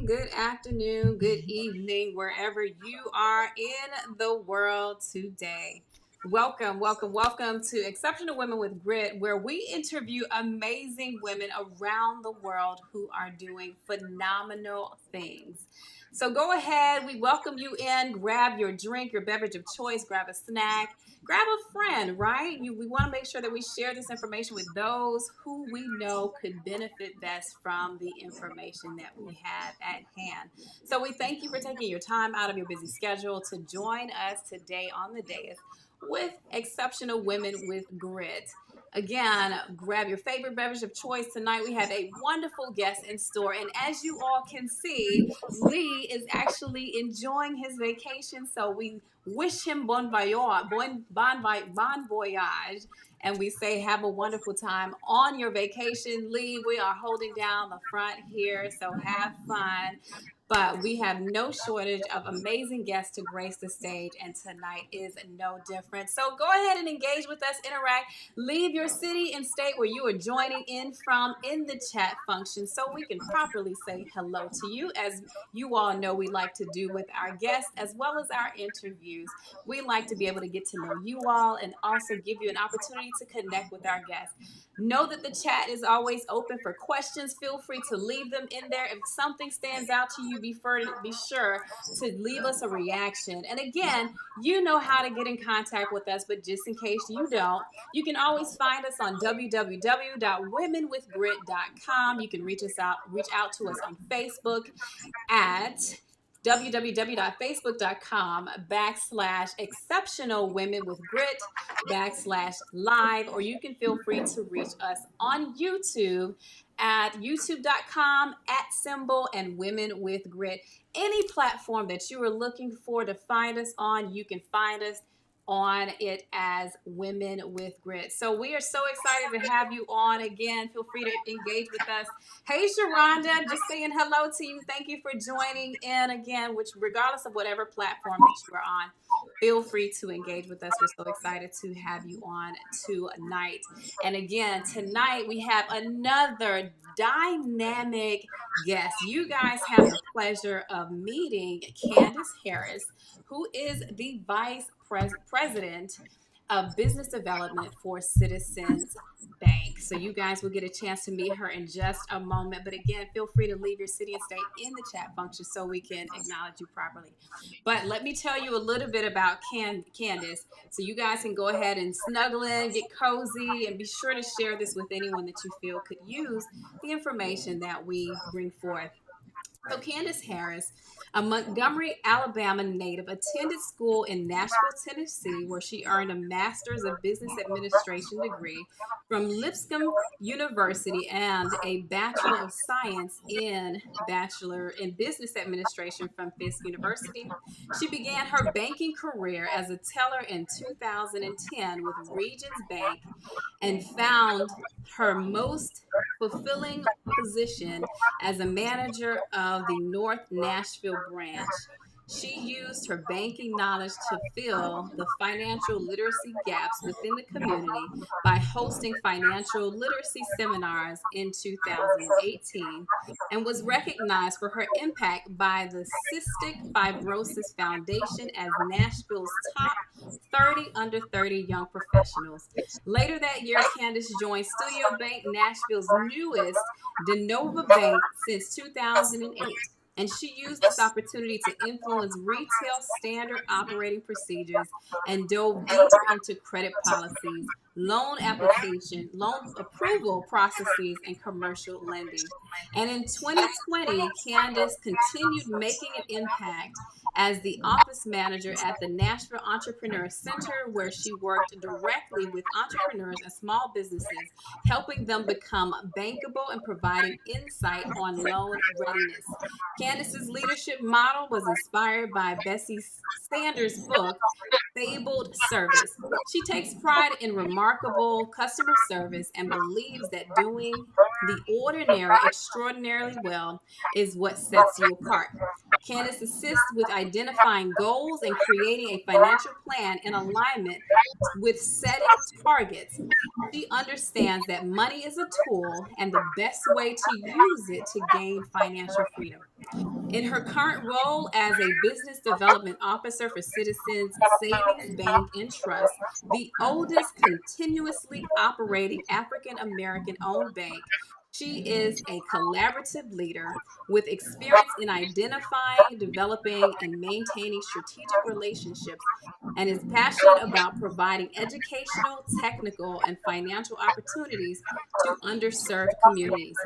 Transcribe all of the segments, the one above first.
good afternoon, good evening, wherever you are in the world today. Welcome to Exceptional Women with Grit, where we interview amazing women around the world who are doing phenomenal things. So go ahead, we welcome you in. Grab your drink, your beverage of choice, grab a snack, grab a friend, right? We want to make sure that we share this information with those who we know could benefit best from the information that we have at hand. So we thank you for taking your time out of your busy schedule to join us today on the dais with Exceptional Women with Grit. Again, grab your favorite beverage of choice. Tonight we have a wonderful guest in store. And as you all can see, Lee is actually enjoying his vacation. So we wish him bon voyage. And we say have a wonderful time on your vacation. Lee, we are holding down the front here. So have fun. But we have no shortage of amazing guests to grace the stage, and tonight is no different. So go ahead and engage with us, interact, leave your city and state where you are joining in from in the chat function so we can properly say hello to you. As you all know, we like to do with our guests as well as our interviews. We like to be able to get to know you all and also give you an opportunity to connect with our guests. Know that the chat is always open for questions. Feel free to leave them in there. If something stands out to you, be sure to leave us a reaction. And again, you know how to get in contact with us, but just in case you don't, you can always find us on www.womenwithgrit.com. You can reach out to us on Facebook at www.facebook.com/exceptional women with grit /live, or you can feel free to reach us on YouTube at youtube.com @ women with grit. Any platform that you are looking for to find us on, you can find us on it as Women with Grit. So we are so excited to have you on again. Feel free to engage with us. Hey, Sharonda, just saying hello to you. Thank you for joining in again, which regardless of whatever platform that you are on, feel free to engage with us. We're so excited to have you on tonight. And again, tonight we have another dynamic guest. You guys have the pleasure of meeting Kandace Harris, who is the Vice President of Business Development for Citizens Bank. So you guys will get a chance to meet her in just a moment. But again, feel free to leave your city and state in the chat function so we can acknowledge you properly. But let me tell you a little bit about Kandace. So you guys can go ahead and snuggle in, get cozy, and be sure to share this with anyone that you feel could use the information that we bring forth. So Kandace Harris, a Montgomery, Alabama native, attended school in Nashville, Tennessee, where she earned a Master's of Business Administration degree from Lipscomb University and a Bachelor of Science in Business Administration from Fisk University. She began her banking career as a teller in 2010 with Regions Bank and found her most fulfilling position as a manager of the North Nashville branch. She used her banking knowledge to fill the financial literacy gaps within the community by hosting financial literacy seminars in 2018 and was recognized for her impact by the Cystic Fibrosis Foundation as Nashville's top 30 under 30 young professionals. Later that year, Kandace joined Studio Bank, Nashville's newest de novo bank since 2008. And she used this opportunity to influence retail standard operating procedures and dove deeper into credit policies, loan approval processes, and commercial lending. And in 2020, Kandace continued making an impact as the office manager at the Nashville Entrepreneur Center, where she worked directly with entrepreneurs and small businesses, helping them become bankable and providing insight on loan readiness. Kandace's leadership model was inspired by Bessie Sanders' book, Fabled Service. She takes pride in remarkable customer service and believes that doing The ordinary extraordinarily well is what sets you apart. Kandace assists with identifying goals and creating a financial plan in alignment with setting targets. She understands that money is a tool and the best way to use it to gain financial freedom. In her current role as a business development officer for Citizens Savings Bank and Trust, the oldest continuously operating African American owned bank, she is a collaborative leader with experience in identifying, developing, and maintaining strategic relationships and is passionate about providing educational, technical, and financial opportunities to underserved communities.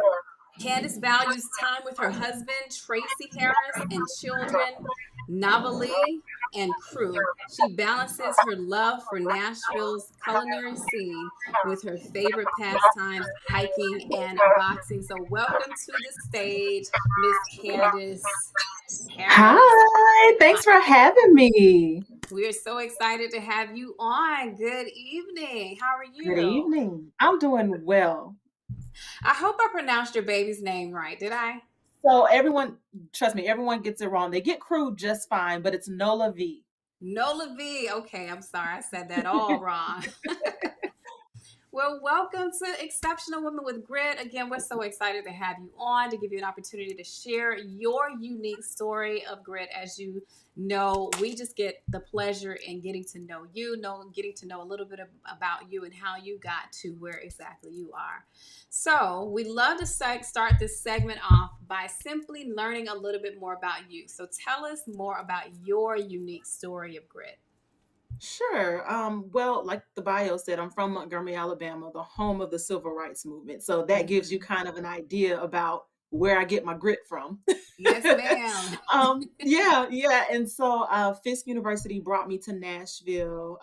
Kandace values time with her husband, Tracy Harris, and children, Navalee and crew. She balances her love for Nashville's culinary scene with her favorite pastimes, hiking and boxing. So, welcome to the stage, Miss Kandace Harris. Hi, thanks for having me. We are so excited to have you on. Good evening. How are Good you? evening. I'm doing well. I hope I pronounced your baby's name right. Did I? So everyone, trust me, everyone gets it wrong. They get crew just fine, but it's Nola V. Nola V. Okay, I'm sorry. I said that all wrong. Well, welcome to Exceptional Women with Grit. Again, we're so excited to have you on to give you an opportunity to share your unique story of grit. As you know, we just get the pleasure in getting to know you, getting to know a little bit about you and how you got to where exactly you are. So, we love to start this segment off by simply learning a little bit more about you. So, tell us more about your unique story of grit. Sure. Well, like the bio said, I'm from Montgomery, Alabama, the home of the civil rights movement. So that gives you Mhm. kind of an idea about where I get my grit from. Yes, ma'am. Yeah. And so Fisk University brought me to Nashville.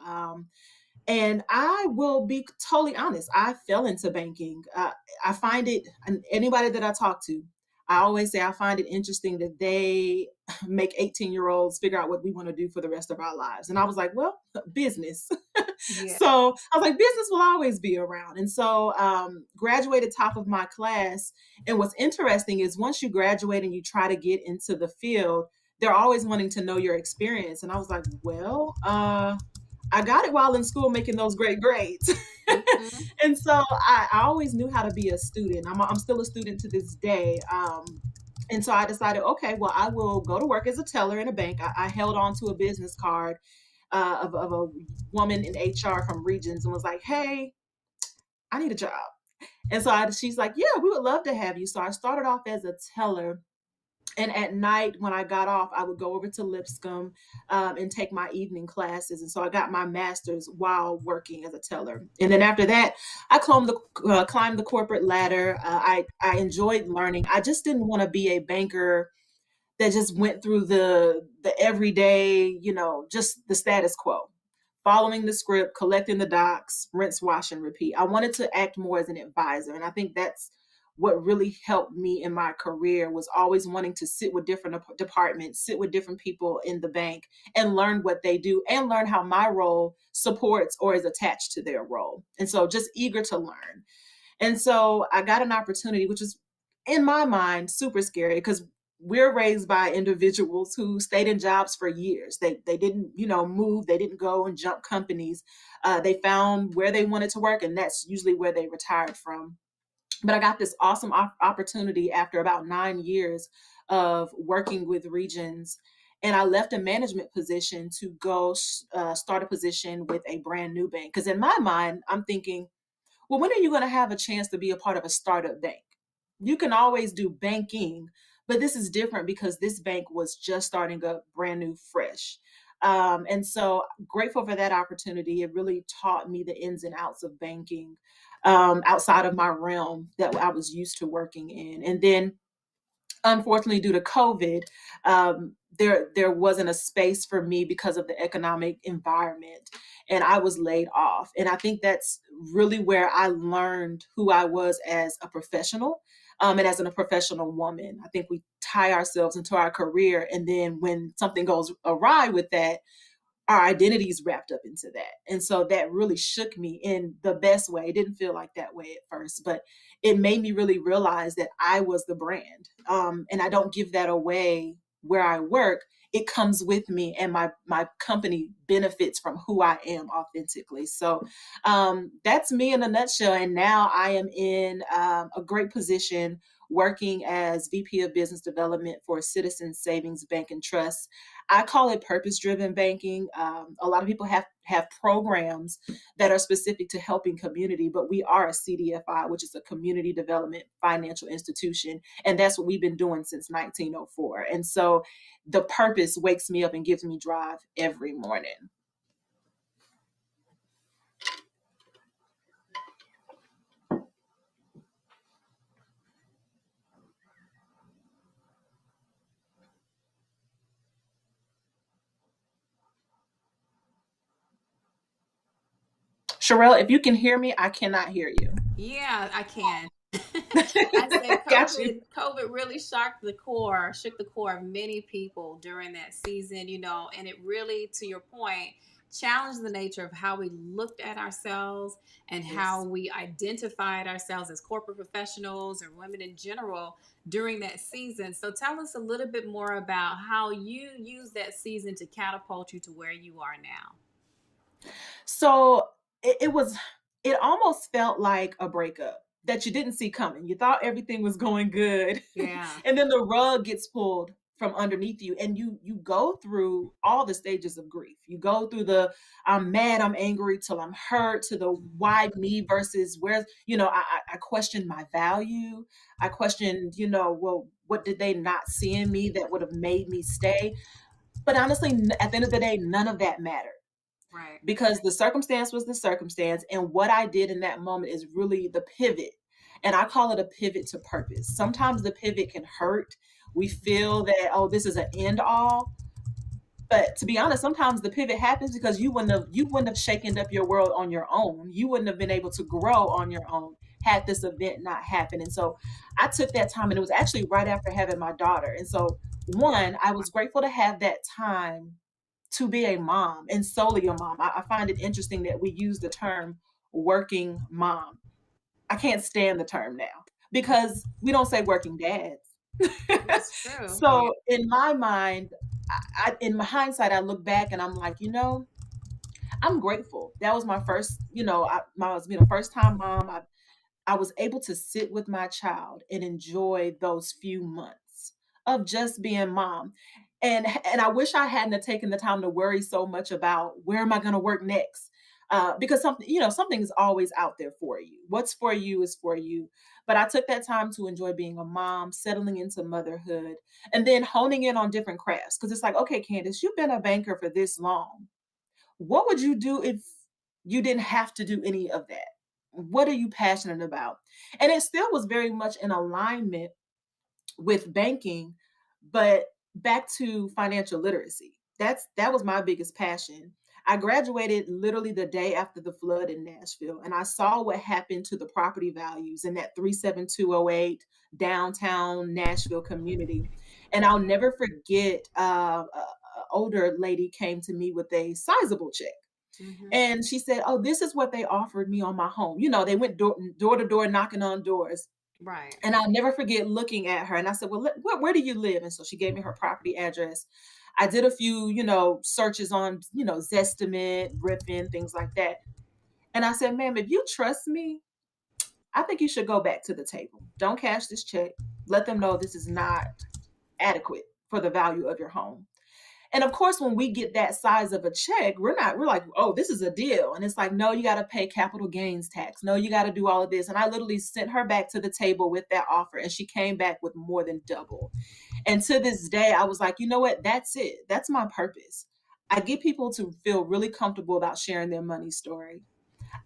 And I will be totally honest, I fell into banking. I find it, and anybody that I talk to, I always say I find it interesting that they make 18-year-olds figure out what we want to do for the rest of our lives. And I was like, well, business. Yeah. So I was like, business will always be around. And so graduated top of my class. And what's interesting is once you graduate and you try to get into the field, they're always wanting to know your experience. And I was like, well, I got it while in school making those great grades. Mhm. And so I always knew how to be a student. I'm still a student to this day. And so I decided, okay, well, I will go to work as a teller in a bank. I held on to a business card of a woman in HR from Regions and was like, hey, I need a job. And so she's like, yeah, we would love to have you. So I started off as a teller, and at night when I got off, I would go over to Lipscomb and take my evening classes. And so I got my master's while working as a teller. And then after that, I climbed the corporate ladder. I enjoyed learning. I just didn't want to be a banker that just went through the everyday, just the status quo, following the script, collecting the docs, rinse, wash, and repeat. I wanted to act more as an advisor, and I think that's what really helped me in my career was always wanting to sit with different departments, sit with different people in the bank, and learn what they do and learn how my role supports or is attached to their role. And so, just eager to learn. And so I got an opportunity, which is in my mind super scary because we're raised by individuals who stayed in jobs for years. They didn't, move. They didn't go and jump companies. They found where they wanted to work, and that's usually where they retired from. But I got this awesome opportunity after about 9 years of working with Regions. And I left a management position to go start a position with a brand new bank. Because in my mind, I'm thinking, well, when are you going to have a chance to be a part of a startup bank? You can always do banking, but this is different because this bank was just starting up brand new, fresh. And so grateful for that opportunity. It really taught me the ins and outs of banking outside of my realm that I was used to working in. And then unfortunately, due to COVID, there wasn't a space for me because of the economic environment, and I was laid off. And I think that's really where I learned who I was as a professional, and as a professional woman. I think we tie ourselves into our career, and then when something goes awry with that, our identities wrapped up into that. And so that really shook me in the best way. It didn't feel like that way at first, but it made me really realize that I was the brand. And I don't give that away where I work. It comes with me, and my company benefits from who I am authentically. So that's me in a nutshell. And now I am in a great position working as VP of Business Development for Citizens Savings Bank and Trust. I call it purpose-driven banking. A lot of people have programs that are specific to helping community, but we are a CDFI, which is a community development financial institution, and that's what we've been doing since 1904. And so the purpose wakes me up and gives me drive every morning. Sherelle, if you can hear me, I cannot hear you. Yeah, I can. I said Got you. COVID really shook the core of many people during that season, and it really, to your point, challenged the nature of how we looked at ourselves and how Yes. we identified ourselves as corporate professionals or women in general during that season. So tell us a little bit more about how you used that season to catapult you to where you are now. So it almost felt like a breakup that you didn't see coming. You thought everything was going good, Yeah. and then the rug gets pulled from underneath you, and you go through all the stages of grief. You go through the I'm mad, I'm angry, till I'm hurt, to the why me versus where, I questioned my value. I questioned, well, what did they not see in me that would have made me stay? But honestly, at the end of the day, none of that mattered, Right. because the circumstance was the circumstance. And what I did in that moment is really the pivot. And I call it a pivot to purpose. Sometimes the pivot can hurt. We feel that, oh, this is an end all. But to be honest, sometimes the pivot happens because you wouldn't have shaken up your world on your own. You wouldn't have been able to grow on your own had this event not happened. And so I took that time, and it was actually right after having my daughter. And so one, I was grateful to have that time to be a mom, and solely a mom. I find it interesting that we use the term working mom. I can't stand the term now because we don't say working dads. That's true. Yeah. So in my mind, in my hindsight, I look back and I'm like, I'm grateful. That was my first, my was being a first time mom. I was able to sit with my child and enjoy those few months of just being mom. And I wish I hadn't have taken the time to worry so much about where am I going to work next. Because something is always out there for you. What's for you is for you. But I took that time to enjoy being a mom, settling into motherhood, and then honing in on different crafts. Because it's like, okay, Candace, you've been a banker for this long. What would you do if you didn't have to do any of that? What are you passionate about? And it still was very much in alignment with banking, but back to financial literacy. That was my biggest passion. I graduated literally the day after the flood in Nashville, and I saw what happened to the property values in that 37208 downtown Nashville community. And I'll never forget, a older lady came to me with a sizable check. Hmm. And she said, "Oh, this is what they offered me on my home." They went door to door knocking on doors. Right. And I'll never forget looking at her. And I said, "Well, where do you live?" And so she gave me her property address. I did a few, searches on, Zestimate, Griffin, things like that. And I said, "Ma'am, if you trust me, I think you should go back to the table. Don't cash this check. Let them know this is not adequate for the value of your home." And of course, when we get that size of a check, we're like, "Oh, this is a deal." And it's like, "No, you got to pay capital gains tax. No, you got to do all of this." And I literally sent her back to the table with that offer, and she came back with more than double. And to this day, I was like, you know what? That's it. That's my purpose. I get people to feel really comfortable about sharing their money story.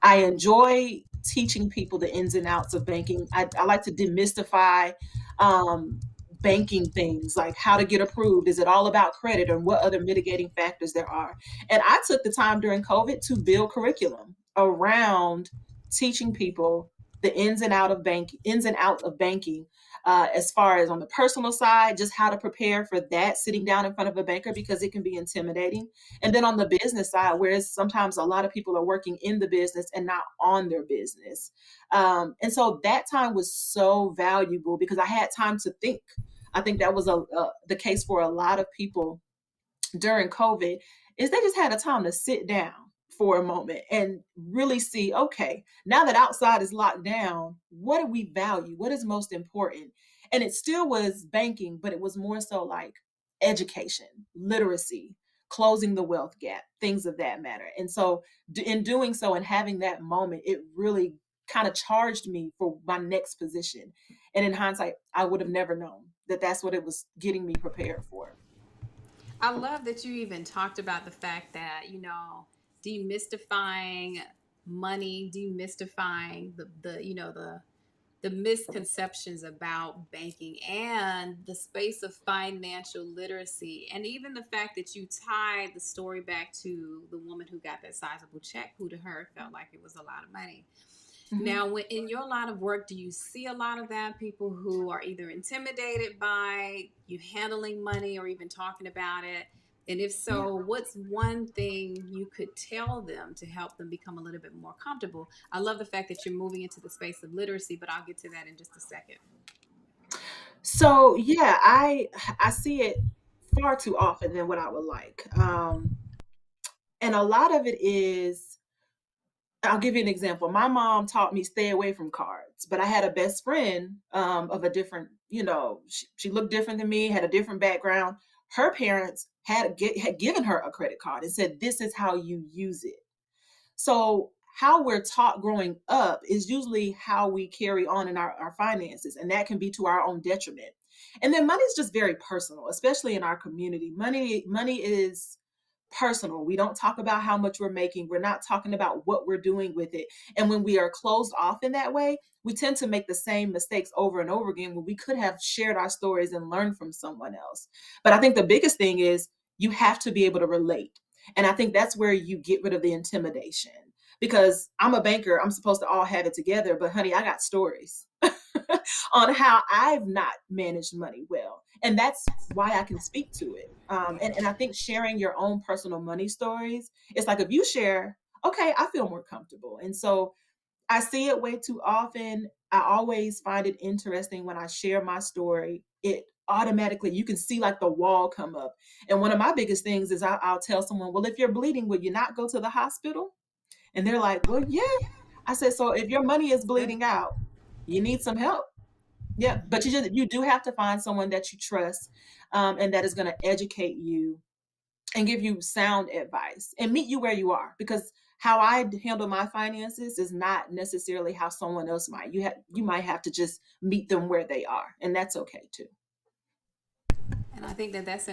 I enjoy teaching people the ins and outs of banking. I like to demystify um, banking things, like how to get approved. Is it all about credit, or what other mitigating factors there are? And I took the time during COVID to build curriculum around teaching people the ins and out of banking, as far as on the personal side, just how to prepare for that, sitting down in front of a banker, because it can be intimidating. And then on the business side, whereas sometimes a lot of people are working in the business and not on their business. And so that time was so valuable because I had time to think. I think that was the case for a lot of people during COVID, is they just had a time to sit down for a moment and really see, okay, now that outside is locked down, what do we value? What is most important? And it still was banking, but it was more so like education, literacy, closing the wealth gap, things of that matter. And so in doing so and having that moment, it really kind of charged me for my next position. And in hindsight, I would have never known that that's what it was getting me prepared for. I love that you even talked about the fact that, demystifying money, demystifying the misconceptions about banking and the space of financial literacy, and even the fact that you tied the story back to the woman who got that sizable check, who to her felt like it was a lot of money. Mhm. Now, in your line of work, do you see a lot of that? People who are either intimidated by you handling money or even talking about it? And if Yeah. so, what's one thing you could tell them to help them become a little bit more comfortable? I love the fact that you're moving into the space of literacy, but I'll get to that in just a second. So yeah, I see it far too often than what I would like. And a lot of it is, I'll give you an example. My mom taught me stay away from cards, but I had a best friend of a different, she looked different than me, had a different background. Her parents had given her a credit card and said, "This is how you use it." So how we're taught growing up is usually how we carry on in our finances, and that can be to our own detriment. And then money is just very personal, especially in our community. Money is personal. We don't talk about how much we're making. We're not talking about what we're doing with it. And when we are closed off in that way, we tend to make the same mistakes over and over again when we could have shared our stories and learned from someone else. But I think the biggest thing is you have to be able to relate. And I think that's where you get rid of the intimidation. Because I'm a banker, I'm supposed to all have it together, but honey, I got stories on how I've not managed money well. And that's why I can speak to it. And I think sharing your own personal money stories, it's like if you share, okay, I feel more comfortable. And so I see it way too often. I always find it interesting when I share my story. It automatically, you can see like the wall come up. And one of my biggest things is I'll tell someone, well, if you're bleeding, will you not go to the hospital? And they're like, well, yeah. I said, so if your money is Good. bleeding out, you need some help. Yeah, but you do have to find someone that you trust, and that is going to educate you and give you sound advice and meet you where you are. Because how I handle my finances is not necessarily how someone else might. You might have to just meet them where they are, and that's okay too. And I think that that's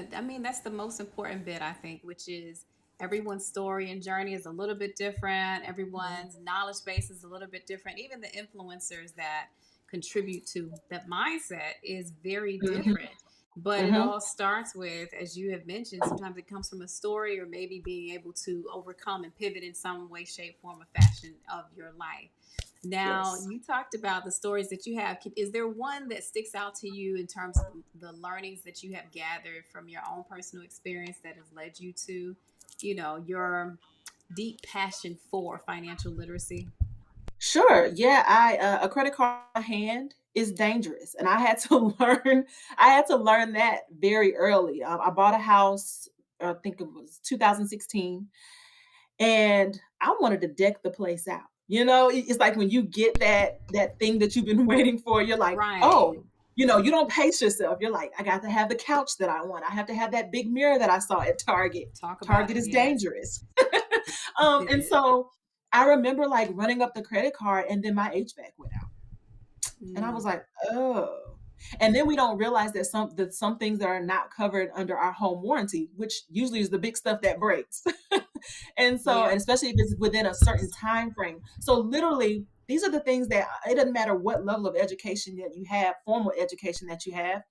the most important bit, I think, which is everyone's story and journey is a little bit different. Everyone's knowledge base is a little bit different. Even the influencers that contribute to that mindset is very Hmm. different. But it Hmm. all starts with, as you have mentioned, sometimes it comes from a story or maybe being able to overcome and pivot in some way, shape, form, or fashion of your life. Now, Yes. you talked about the stories that you have. Is there one that sticks out to you in terms of the learnings that you have gathered from your own personal experience that has led you to, your deep passion for financial literacy? Sure. Yeah, I a credit card in my hand is dangerous, and I had to learn. I had to learn that very early. I bought a house. I think it was 2016, and I wanted to deck the place out. It's like when you get that thing that you've been waiting for, you're like, Right. oh, you don't pace yourself. You're like, I got to have the couch that I want. I have to have that big mirror that I saw at Target. Talk about Target it. is Yes. dangerous. And so I remember like running up the credit card and then my HVAC went out. And I Mm, was like, "Oh." And then we don't realize that some things are not covered under our home warranty, which usually is the big stuff that breaks. And so, yeah. and especially if it's within a certain time frame. So literally, these are the things that it doesn't matter what level of education that you have, formal education that you have,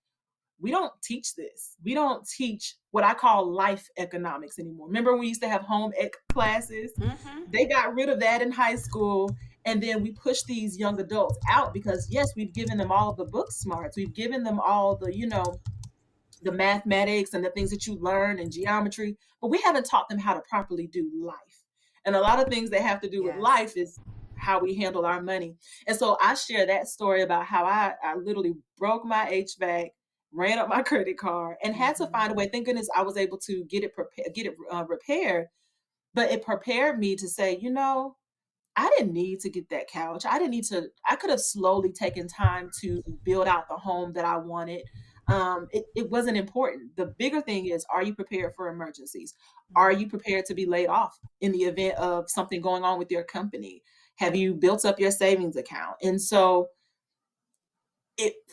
we don't teach this. We don't teach what I call life economics anymore. Remember when we used to have home ec classes? Hmm. They got rid of that in high school, And then we push these young adults out because yes, we've given them all the book smarts, we've given them all the, the mathematics and the things that you learn in geometry, but we haven't taught them how to properly do life. And a lot of things that have to do with Yes. life is how we handle our money. And so I share that story about how I literally broke my HVAC, ran up my credit card, and had to Hmm. find a way. Thank goodness I was able to get it repaired. But it prepared me to say, I didn't need to get that couch. I didn't need to, I could have slowly taken time to build out the home that I wanted. It wasn't important. The bigger thing is, are you prepared for emergencies? Are you prepared to be laid off in the event of something going on with your company? Have you built up your savings account? And so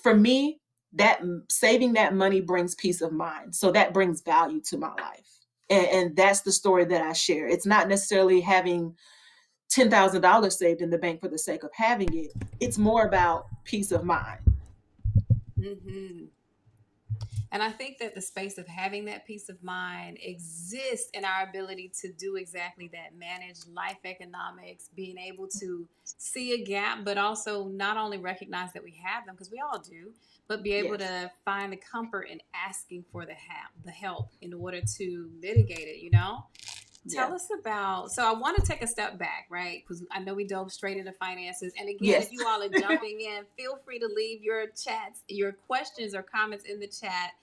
for me, that saving that money brings peace of mind. So that brings value to my life. And that's the story that I share. It's not necessarily having $10,000 saved in the bank for the sake of having it. It's more about peace of mind. Hmm. And I think that the space of having that peace of mind exists in our ability to do exactly that, manage life economics, being able to see a gap, but also not only recognize that we have them, because we all do, but be able Yes. to find the comfort in asking for the help in order to mitigate it, you know? Yeah. Tell us about. So I want to take a step back, right? Because I know we dove straight into finances. And again, Yes. if you all are jumping in, feel free to leave your chats, your questions or comments in the chat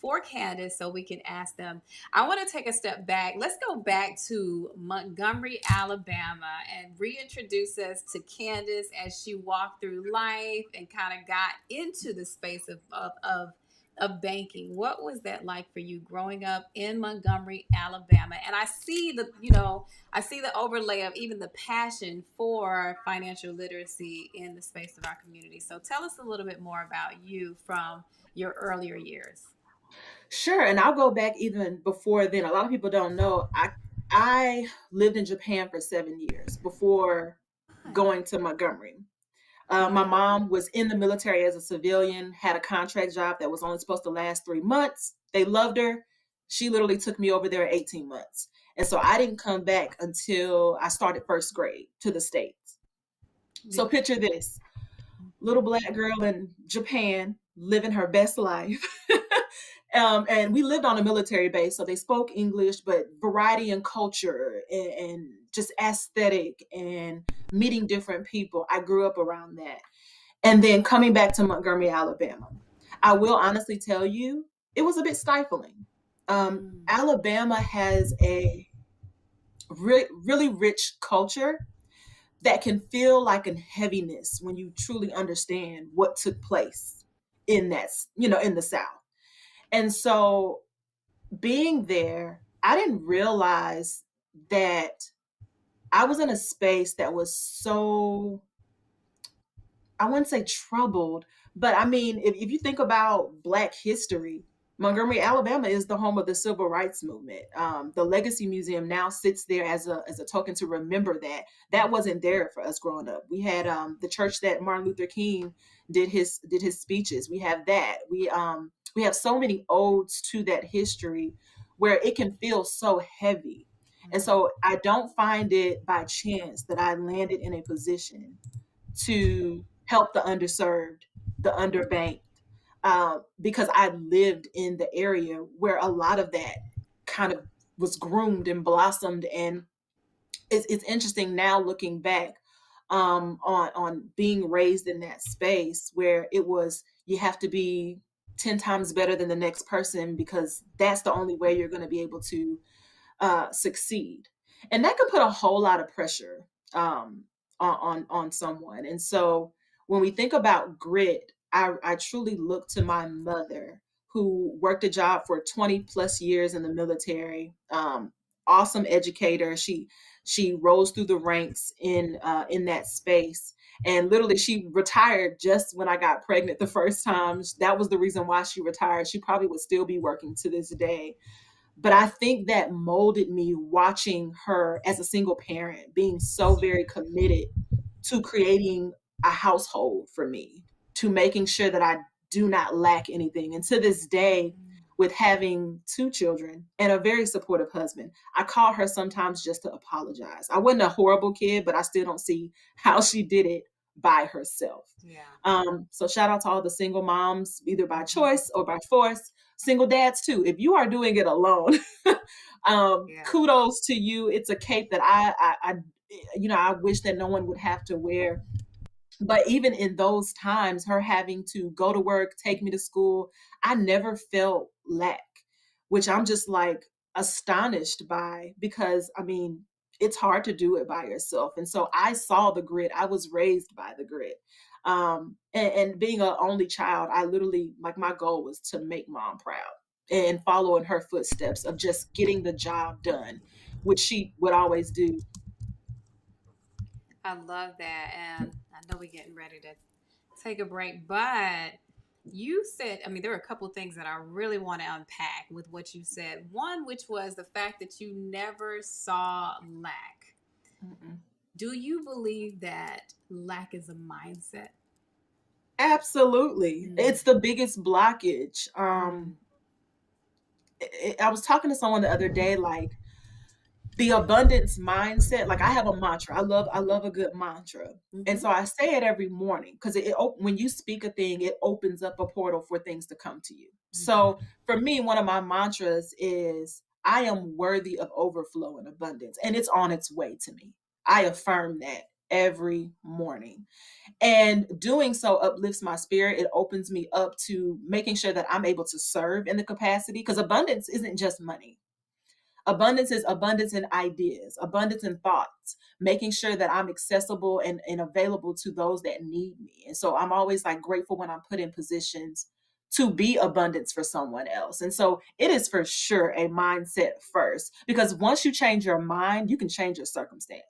for Kandace so we can ask them. I want to take a step back. Let's go back to Montgomery, Alabama, and reintroduce us to Kandace as she walked through life and kind of got into the space of banking. What was that like for you growing up in Montgomery, Alabama? And I see I see the overlay of even the passion for financial literacy in the space of our community. So tell us a little bit more about you from your earlier years. Sure. And I'll go back even before then. A lot of people don't know. I lived in Japan for 7 years before going to Montgomery. My Wow. mom was in the military as a civilian, had a contract job that was only supposed to last 3 months. They loved her. She literally took me over there at 18 months. And so I didn't come back until I started first grade to the States. So picture this little black girl in Japan living her best life. And we lived on a military base, so they spoke English, but variety in culture and just aesthetic and meeting different people. I grew up around that. And then coming back to Montgomery, Alabama, I will honestly tell you, it was a bit stifling. Mm. Alabama has a really rich culture that can feel like a heaviness when you truly understand what took place in that, in the South. And so being there, I didn't realize that I was in a space that was so, I wouldn't say troubled, but I mean, if you think about Black history, Montgomery, Alabama is the home of the Civil Rights Movement. The Legacy Museum now sits there as a token to remember that. That wasn't there for us growing up. We had the church that Martin Luther King did his speeches. We have that. We have so many odes to that history where it can feel so heavy. And so I don't find it by chance that I landed in a position to help the underserved, the underbanked, because I lived in the area where a lot of that kind of was groomed and blossomed. And it's interesting now looking back on being raised in that space where it was you have to be 10 times better than the next person because that's the only way you're going to be able to succeed, and that could put a whole lot of pressure on someone. And so when we think about grit, I truly look to my mother who worked a job for 20 plus years in the military. Awesome educator. She rose through the ranks in that space. And literally, she retired just when I got pregnant the first time. That was the reason why she retired. She probably would still be working to this day, but I think that molded me watching her as a single parent being so very committed to creating a household for me, to making sure that I do not lack anything. And to this day, with having two children and a very supportive husband. I call her sometimes just to apologize. I wasn't a horrible kid, but I still don't see how she did it by herself. Yeah. So shout out to all the single moms, either by Hmm. choice or by force. Single dads too. If you are doing it alone, Yeah. kudos to you. It's a cape that I wish that no one would have to wear. But even in those times, her having to go to work, take me to school, I never felt lack, which I'm just like astonished by because I mean, it's hard to do it by yourself. And so I saw the grit. I was raised by the grit. And being an only child, I literally, like, my goal was to make mom proud and follow in her footsteps of just getting the job done, which she would always do. I love that. And I know we're getting ready to take a break, but you said, I mean, there are a couple of things that I really want to unpack with what you said. One, which was the fact that you never saw lack. Mm-mm. Do you believe that lack is a mindset? Absolutely. Mm, It's the biggest blockage. mm, I was talking to someone the other day, like, the abundance mindset. Like, I have a mantra. I love a good mantra. And mm-hmm, so I say it every morning because when you speak a thing, it opens up a portal for things to come to you. So mm-hmm. for me, one of my mantras is I am worthy of overflow and abundance, and it's on its way to me. I affirm that every morning. And doing so uplifts my spirit. It opens me up to making sure that I'm able to serve in the capacity, because abundance isn't just money. Abundance is abundance in ideas, abundance in thoughts, making sure that I'm accessible and available to those that need me. And so I'm always like grateful when I'm put in positions to be abundance for someone else. And so it is for sure a mindset first, because once you change your mind, you can change your circumstance.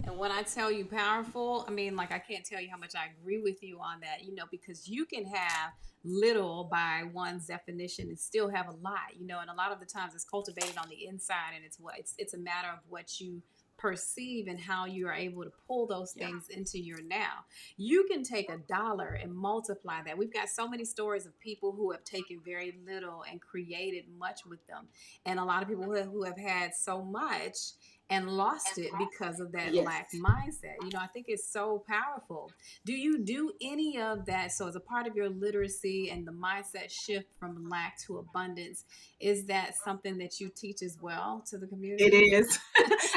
And when I tell you powerful, I mean, like, I can't tell you how much I agree with you on that, because you can have little by one's definition and still have a lot, and a lot of the times it's cultivated on the inside, and it's a matter of what you perceive and how you are able to pull those Yeah. things into your now. You can take $1 and multiply that. We've got so many stories of people who have taken very little and created much with them, and a lot of people who have had so much and lost it because of that Yes. lack mindset. I think it's so powerful. Do you do any of that? So, as a part of your literacy and the mindset shift from lack to abundance, is that something that you teach as well to the It community? is.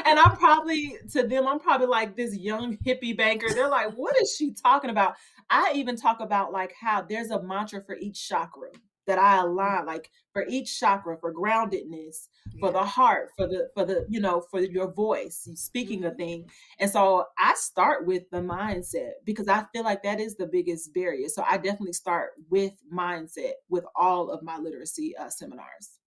And I'm probably, to them, I'm probably like this young hippie banker. They're like, what is she talking about? I even talk about like how there's a mantra for each chakra that I Mm, align, like for each chakra, for groundedness, for yeah. the heart, for your voice, speaking a Hmm. thing. And so I start with the mindset because I feel like that is the biggest barrier. So I definitely start with mindset with all of my literacy seminars.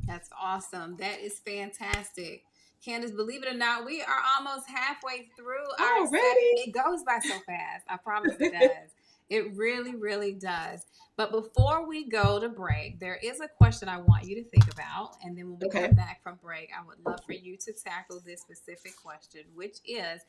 That's awesome. That is fantastic. Candace, believe it or not, we are almost halfway through our set. Already? It goes by so fast. I promise it does. It really, really does. But before we go to break, there is a question I want you to think about. And then when we come Okay. back from break, I would love for you to tackle this specific question, which is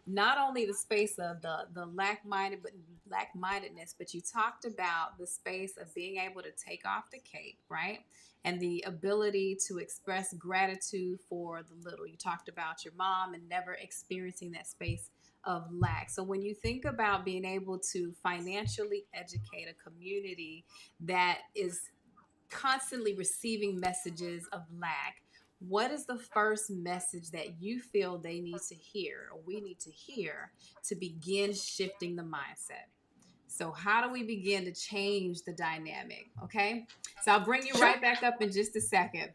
not only the space of the lack mindedness, but you talked about the space of being able to take off the cape, right? And the ability to express gratitude for the little. You talked about your mom and never experiencing that space of lack. So when you think about being able to financially educate a community that is constantly receiving messages of lack, what is the first message that you feel they need to hear or we need to hear to begin shifting the mindset? So, how do we begin to change the dynamic? Okay. So, I'll bring you Sure. right back up in just a second.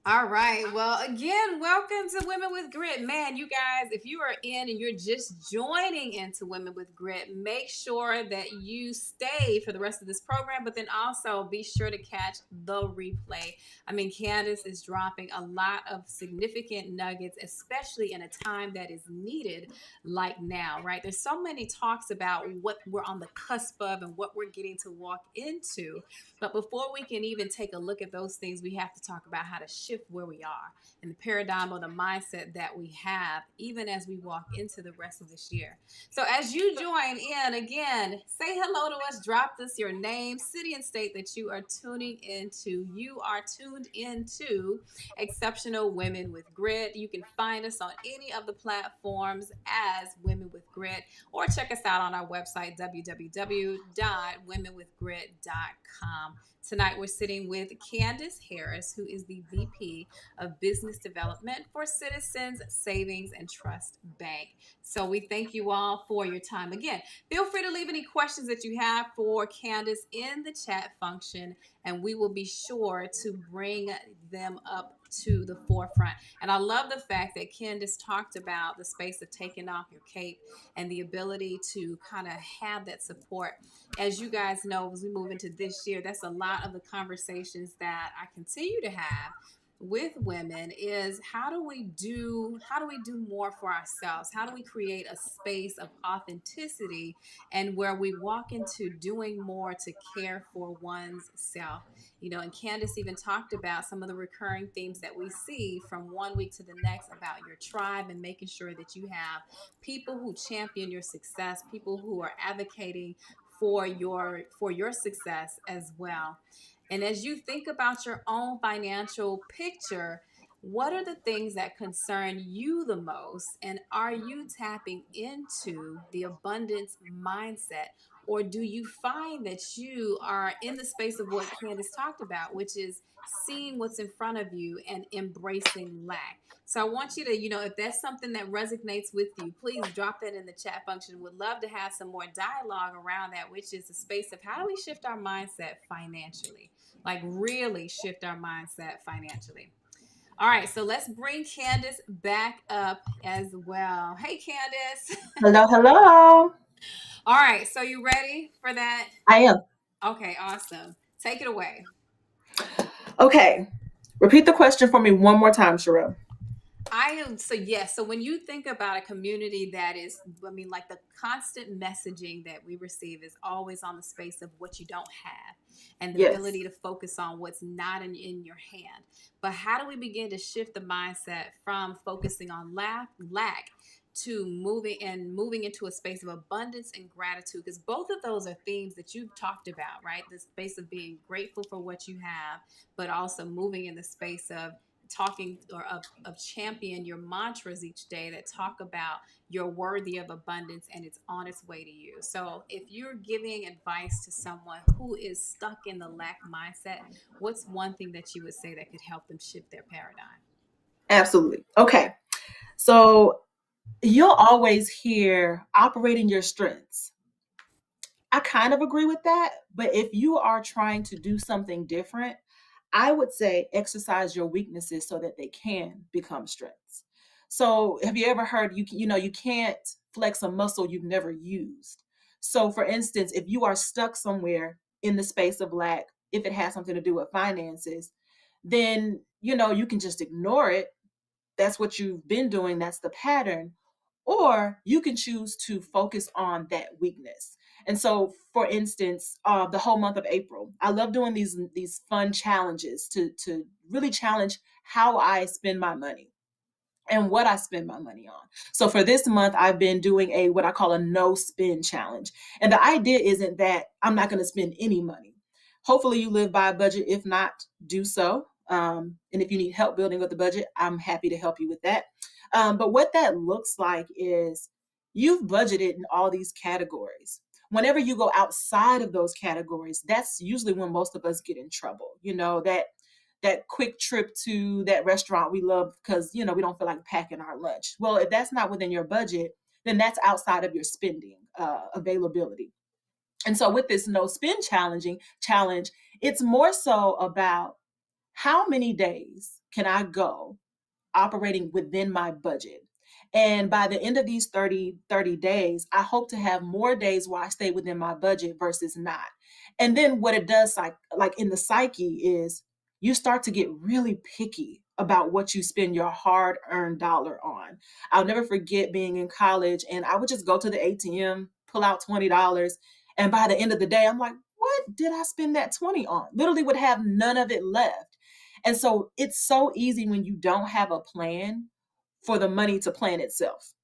All right. Well, again, welcome to Women with Grit. Man, you guys, if you are in and you're just joining into Women with Grit, make sure that you stay for the rest of this program, but then also be sure to catch the replay. I mean, Candace is dropping a lot of significant nuggets, especially in a time that is needed like now, right? There's so many talks about what we're on the cusp of and what we're getting to walk into. But before we can even take a look at those things, we have to talk about how to shift shift where we are and the paradigm or the mindset that we have, even as we walk into the rest of this year. So as you join in again, say hello to us, drop us your name, city, and state that you are tuning into. You are tuned into Exceptional Women with Grit. You can find us on any of the platforms as Women with Grit, or check us out on our website, www.womenwithgrit.com. Tonight, we're sitting with Kandace Harris, who is the VP of Business Development for Citizens Savings and Trust Bank. So we thank you all for your time. Again, feel free to leave any questions that you have for Kandace in the chat function, and we will be sure to bring them up to the forefront. And I love the fact that Candace talked about the space of taking off your cape and the ability to kind of have that support. As you guys know, as we move into this year, that's a lot of the conversations that I continue to have with women is how do we do more for ourselves? How do we create a space of authenticity and where we walk into doing more to care for one's self? You know, and Candace even talked about some of the recurring themes that we see from one week to the next about your tribe and making sure that you have people who champion your success, people who are advocating for your success as well. And as you think about your own financial picture, what are the things that concern you the most? And are you tapping into the abundance mindset? Or do you find that you are in the space of what Candace talked about, which is seeing what's in front of you and embracing lack? So I want you to, if that's something that resonates with you, please drop that in the chat function. Would love to have some more dialogue around that, which is the space of how do we shift our mindset financially? Like really shift our mindset financially. All right, so let's bring Candace back up as well. Hey, Candace. Hello, hello. All right, so you ready for that? I am. Okay, awesome. Take it away. Okay. Repeat the question for me one more time, Sherelle. I am so yes. So when you think about a community that is, I mean, like the constant messaging that we receive is always on the space of what you don't have and the Yes. ability to focus on what's not in your hand. But how do we begin to shift the mindset from focusing on lack to moving into a space of abundance and gratitude? Because both of those are themes that you've talked about, right? The space of being grateful for what you have, but also moving in the space of talking or of champion your mantras each day that talk about you're worthy of abundance and it's on its way to you. So if you're giving advice to someone who is stuck in the lack mindset, what's one thing that you would say that could help them shift their paradigm? Absolutely. Okay. So you'll always hear operating your strengths. I kind of agree with that, but if you are trying to do something different, I would say exercise your weaknesses so that they can become strengths. So, have you ever heard you can't flex a muscle you've never used? So, for instance, if you are stuck somewhere in the space of lack, if it has something to do with finances, then you can just ignore it. That's what you've been doing, that's the pattern. Or you can choose to focus on that weakness. And so, for instance, the whole month of April, I love doing these fun challenges to really challenge how I spend my money and what I spend my money on. So for this month, I've been doing a what I call a no spend challenge. And the idea isn't that I'm not going to spend any money. Hopefully you live by a budget. If not, do so. And if you need help building up the budget, I'm happy to help you with that. But what that looks like is you've budgeted in all these categories. Whenever you go outside of those categories, that's usually when most of us get in trouble. That quick trip to that restaurant we love because we don't feel like packing our lunch. Well, if that's not within your budget, then that's outside of your spending availability. And so with this no spend challenge, it's more so about how many days can I go operating within my budget. And by the end of these 30 days, I hope to have more days where I stay within my budget versus not. And then what it does, like in the psyche, is you start to get really picky about what you spend your hard-earned dollar on. I'll never forget being in college and I would just go to the ATM, pull out $20, and by the end of the day, I'm like, what did I spend that 20 on? Literally would have none of it left. And so it's so easy when you don't have a plan for the money to plan itself.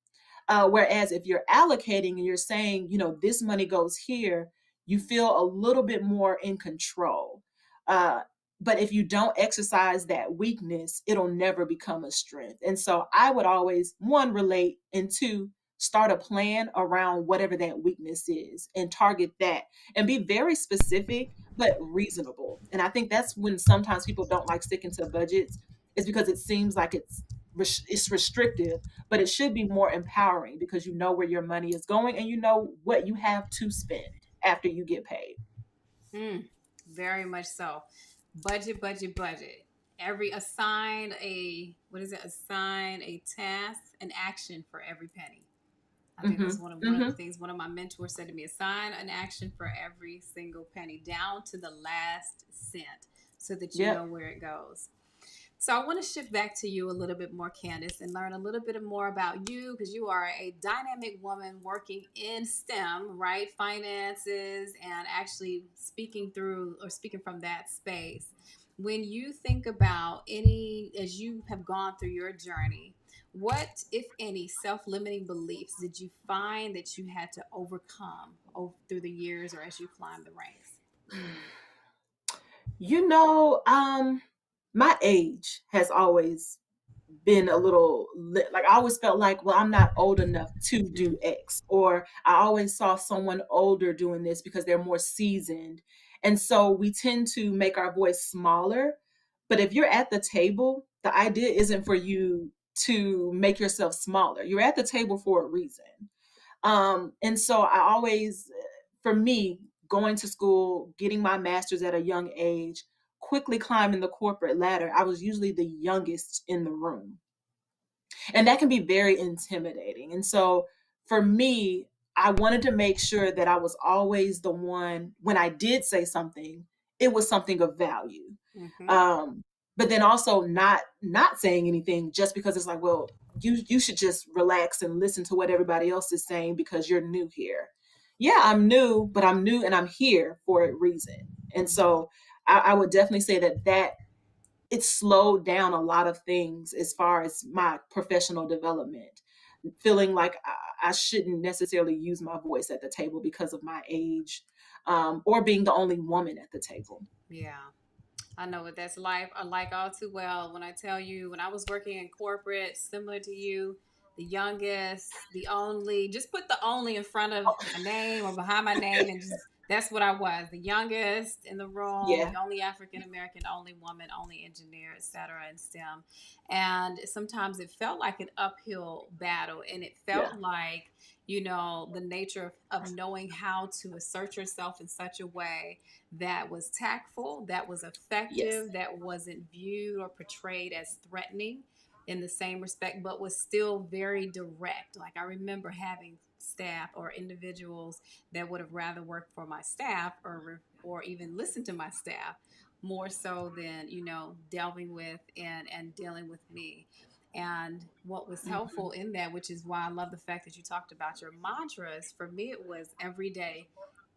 Whereas if you're allocating and you're saying, this money goes here, you feel a little bit more in control. Uh, but if you don't exercise that weakness, it'll never become a strength. And so I would always, one, relate, and two, start a plan around whatever that weakness is and target that and be very specific but reasonable. And I think that's when sometimes people don't like sticking to budgets, is because it seems like it's restrictive, but it should be more empowering because you know where your money is going and you know what you have to spend after you get paid. Mm, very much so. Budget, budget, budget. Every assign a what is it? Assign a task, an action for every penny. I think that's Mhm. one of the Mhm. things one of my mentors said to me: assign an action for every single penny, down to the last cent, so that you know Yep. where it goes. So I want to shift back to you a little bit more, Candace, and learn a little bit more about you, because you are a dynamic woman working in STEM, right? Finances, and actually speaking through or speaking from that space. When you think about any, as you have gone through your journey, what, if any, self-limiting beliefs did you find that you had to overcome through the years or as you climbed the ranks? You know, my age has always been a little like I always felt like, well, I'm not old enough to do X, or I always saw someone older doing this because they're more seasoned. And so we tend to make our voice smaller. But if you're at the table, the idea isn't for you to make yourself smaller. You're at the table for a reason. And so I always, for me, going to school, getting my master's at a young age, quickly climbing the corporate ladder, I was usually the youngest in the room. And that can be very intimidating. And so for me, I wanted to make sure that I was always the one, when I did say something, it was something of value. Mm-hmm. Um, but then also not saying anything just because it's like, well, you should just relax and listen to what everybody else is saying because you're new here. Yeah, I'm new, but I'm new and I'm here for a reason. And Mm-hmm. so I would definitely say that it slowed down a lot of things as far as my professional development. Feeling like I shouldn't necessarily use my voice at the table because of my age, or being the only woman at the table. Yeah. I know what that's like all too well. When I tell you, when I was working in corporate, similar to you, the youngest, the only, just put the only in front of my name or behind my name, and just that's what I was. The youngest in the room, Yeah, the only African American, only woman, only engineer, etc. in STEM. And sometimes it felt like an uphill battle, and it yeah, felt like, the nature of knowing how to assert yourself in such a way that was tactful, that was yes, effective, that wasn't viewed or portrayed as threatening in the same respect, but was still very direct. Like I remember having staff or individuals that would have rather worked for my staff or even listened to my staff more so than delving with and dealing with me. And what was hmm, helpful in that, which is why I love the fact that you talked about your mantras, for me it was every day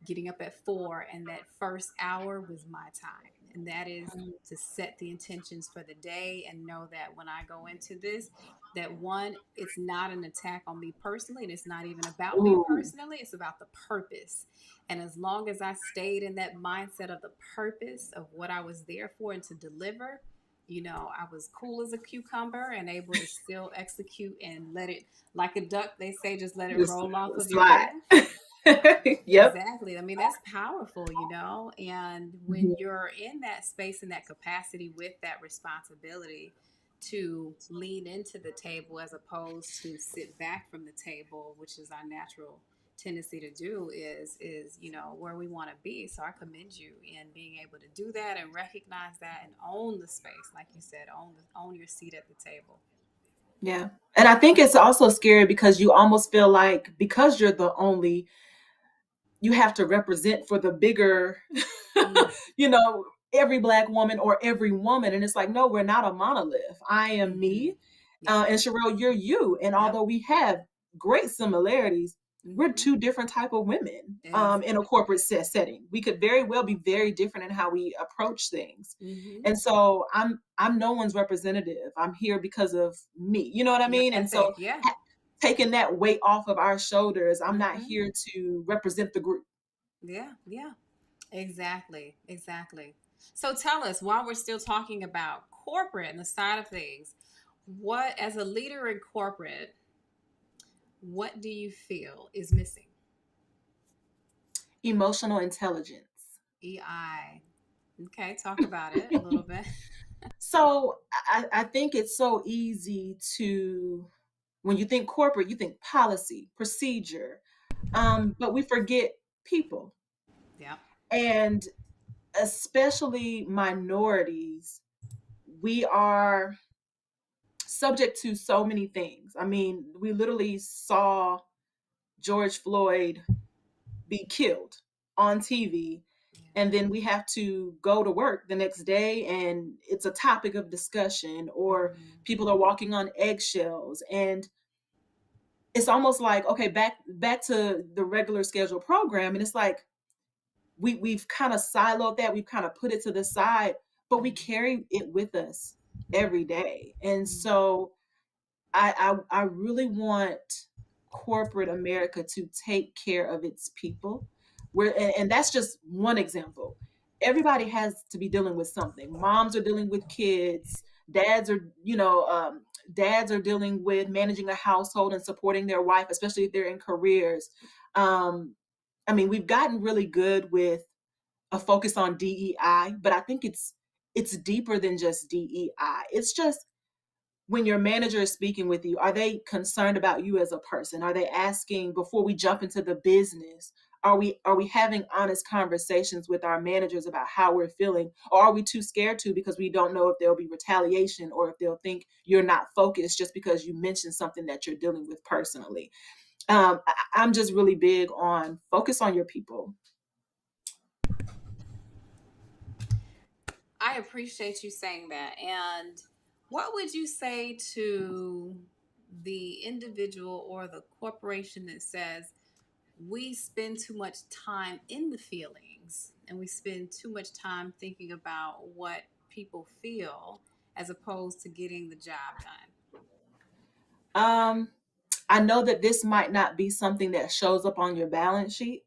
getting up at 4, and that first hour was my time, and that is to set the intentions for the day and know that when I go into this, that one, it's not an attack on me personally, and it's not even about me ooh, personally, it's about the purpose. And as long as I stayed in that mindset of the purpose of what I was there for and to deliver, I was cool as a cucumber and able to still execute and let it, like a duck, they say, just let it just roll off of your slide. back. Yep. Exactly. I mean, that's powerful. And when Mhm. you're in that space and that capacity with that responsibility to lean into the table as opposed to sit back from the table, which is our natural tendency to do, is where we want to be. So I commend you in being able to do that and recognize that and own the space, like you said, own your seat at the table. Yeah. And I think it's also scary because you almost feel like because you're the only, you have to represent for the bigger, Mm, you know, every black woman or every woman. And it's like, no, we're not a monolith. I am mm-hmm. me. Yep. And Sherelle, you're you. And Yep. although we have great similarities, we're Mm-hmm. two different type of women in a Exactly. corporate setting. We could very well be very different in how we approach things. Mm-hmm. And so I'm no one's representative. I'm here because of me. You know what I Your mean? And so ethic, yeah. taking that weight off of our shoulders, I'm not Mm-hmm. here to represent the group. Yeah, yeah. Exactly, exactly. So tell us, while we're still talking about corporate and the side of things, what, as a leader in corporate, what do you feel is missing? Emotional intelligence. EI. Okay, talk about it a little bit. So I think it's so easy to, when you think corporate, you think policy, procedure, but we forget people. Yeah. And especially minorities, we are subject to so many things. I mean, we literally saw George Floyd be killed on TV, and then we have to go to work the next day and it's a topic of discussion, or Mm-hmm. people are walking on eggshells. And it's almost like, okay, back to the regular scheduled program, and it's like we've kind of siloed that, we've kind of put it to the side, but we carry it with us every day. And Mm-hmm. so I really want corporate America to take care of its people. And that's just one example. Everybody has to be dealing with something. Moms are dealing with kids. Dads are, dads are dealing with managing a household and supporting their wife, especially if they're in careers. Um, I mean, we've gotten really good with a focus on DEI, but I think it's deeper than just DEI. It's just, when your manager is speaking with you, are they concerned about you as a person? Are they asking, before we jump into the business, are we having honest conversations with our managers about how we're feeling? Or are we too scared to, because we don't know if there'll be retaliation, or if they'll think you're not focused just because you mentioned something that you're dealing with personally? I'm just really big on focus on your people. I appreciate you saying that. And what would you say to the individual or the corporation that says, we spend too much time in the feelings and we spend too much time thinking about what people feel as opposed to getting the job done? Um, I know that this might not be something that shows up on your balance sheet,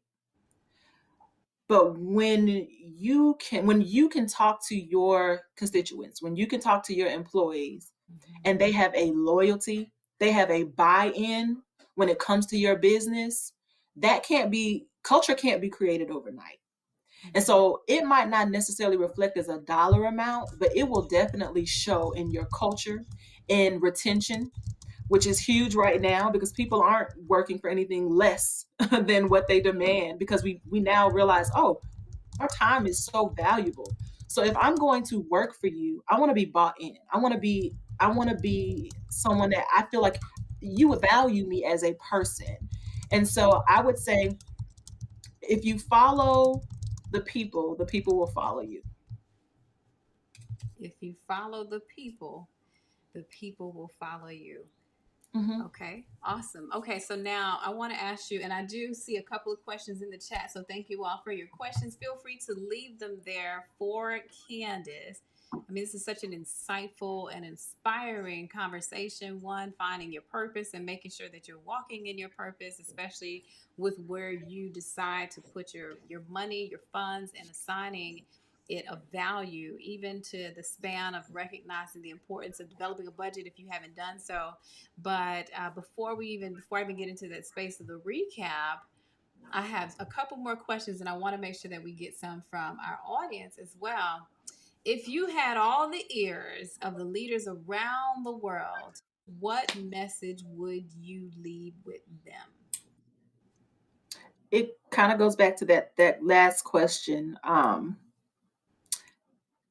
but when you can talk to your constituents, when you can talk to your employees, Mm-hmm. and they have a loyalty, they have a buy-in when it comes to your business, that can't be culture can't be created overnight. And Mm-hmm. so it might not necessarily reflect as a dollar amount, but it will definitely show in your culture, in retention, which is huge right now, because people aren't working for anything less than what they demand, because we now realize, oh, our time is so valuable. So if I'm going to work for you, I want to be bought in. I want to be someone that I feel like you would value me as a person. And so I would say, if you follow the people will follow you. If you follow the people will follow you. Hmm. Okay, awesome. Okay, so now I want to ask you, and I do see a couple of questions in the chat. So thank you all for your questions. Feel free to leave them there for Candace. I mean, this is such an insightful and inspiring conversation. One, finding your purpose and making sure that you're walking in your purpose, especially with where you decide to put your money, your funds, and assigning it a value, even to the span of recognizing the importance of developing a budget if you haven't done so. But before I even get into that space of the recap, I have a couple more questions, and I want to make sure that we get some from our audience as well. If you had all the ears of the leaders around the world, what message would you leave with them? It kind of goes back to that last question.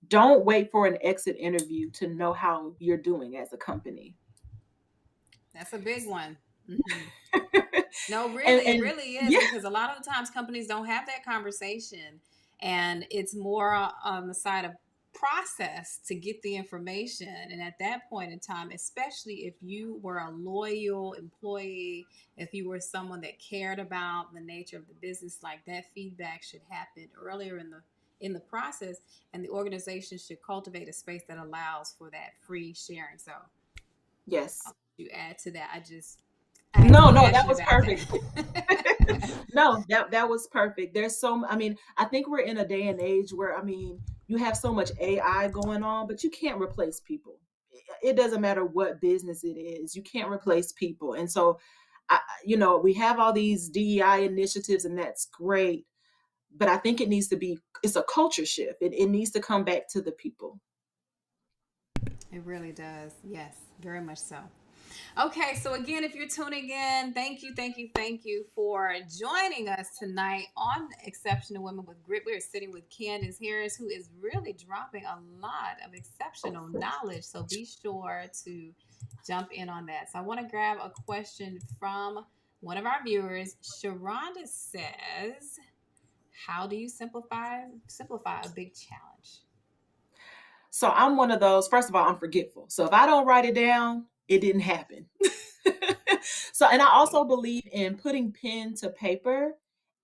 Don't wait for an exit interview to know how you're doing as a company. That's a big one. Hmm. No, and really, it and really is, yeah. because a lot of the times companies don't have that conversation, and it's more on the side of process to get the information. And at that point in time, especially if you were a loyal employee, if you were someone that cared about the nature of the business, like that feedback should happen earlier in the process, and the organization should cultivate a space that allows for that free sharing. So Yes. you add to that. I had No, no, that compassion was about perfect. that. No, that was perfect. I mean, I think we're in a day and age where, I mean, you have so much AI going on, but you can't replace people. It doesn't matter what business it is, you can't replace people. And so, we have all these DEI initiatives, and that's great. But I think it's a culture shift. It needs to come back to the people. It really does. Yes, very much so. Okay, so again, if you're tuning in, thank you for joining us tonight on Exceptional Women with Grit. We're sitting with Kandace Harris, who is really dropping a lot of exceptional knowledge. So be sure to jump in on that. So I want to grab a question from one of our viewers. Sharonda says, "How do you simplify a big challenge?" So I'm one of those, first of all, I'm forgetful. So if I don't write it down, it didn't happen. So, and I also believe in putting pen to paper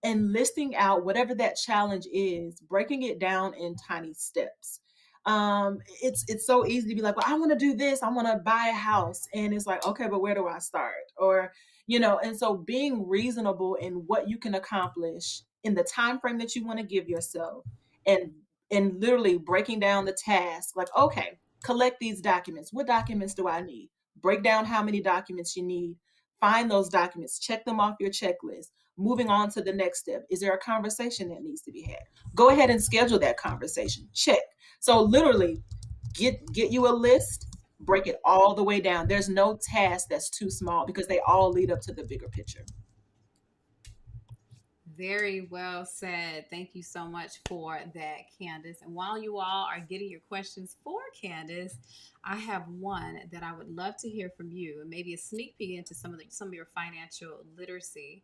and listing out whatever that challenge is, breaking it down in tiny steps. It's so easy to be like, well, I want to do this, I want to buy a house, and it's like, okay, but where do I start? Or, and so being reasonable in what you can accomplish in the time frame that you want to give yourself, and literally breaking down the task, like, okay, collect these documents. What documents do I need? Break down how many documents you need. Find those documents, check them off your checklist. Moving on to the next step. Is there a conversation that needs to be had? Go ahead and schedule that conversation. Check. So literally get you a list, break it all the way down. There's no task that's too small because they all lead up to the bigger picture. Very well said. Thank you so much for that, Candace. And while you all are getting your questions for Candace, I have one that I would love to hear from you, and maybe a sneak peek into some of your financial literacy.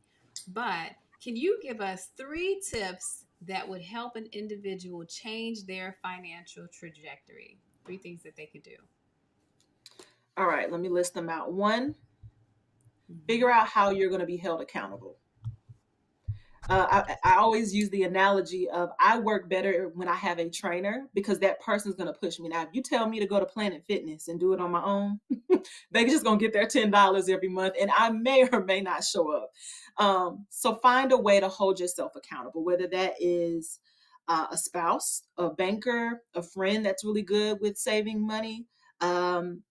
But can you give us three tips that would help an individual change their financial trajectory? Three things that they could do. All right, let me list them out. One, Mhm. figure out how you're going to be held accountable. I always use the analogy of I work better when I have a trainer because that person's going to push me. Now, if you tell me to go to Planet Fitness and do it on my own, they just going to get their $10 every month, and I may or may not show up. So find a way to hold yourself accountable, whether that is a spouse, a banker, a friend that's really good with saving money. Um,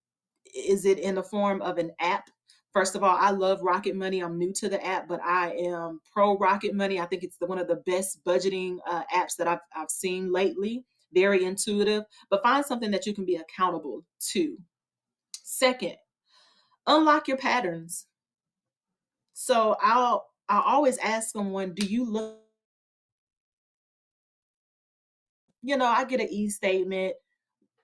is it in the form of an app? First of all, I love Rocket Money. I'm new to the app, but I am pro Rocket Money. I think it's one of the best budgeting apps that I've seen lately. Very intuitive, but find something that you can be accountable to. Second, unlock your patterns. So I'll always ask someone, do you look, I get an e-statement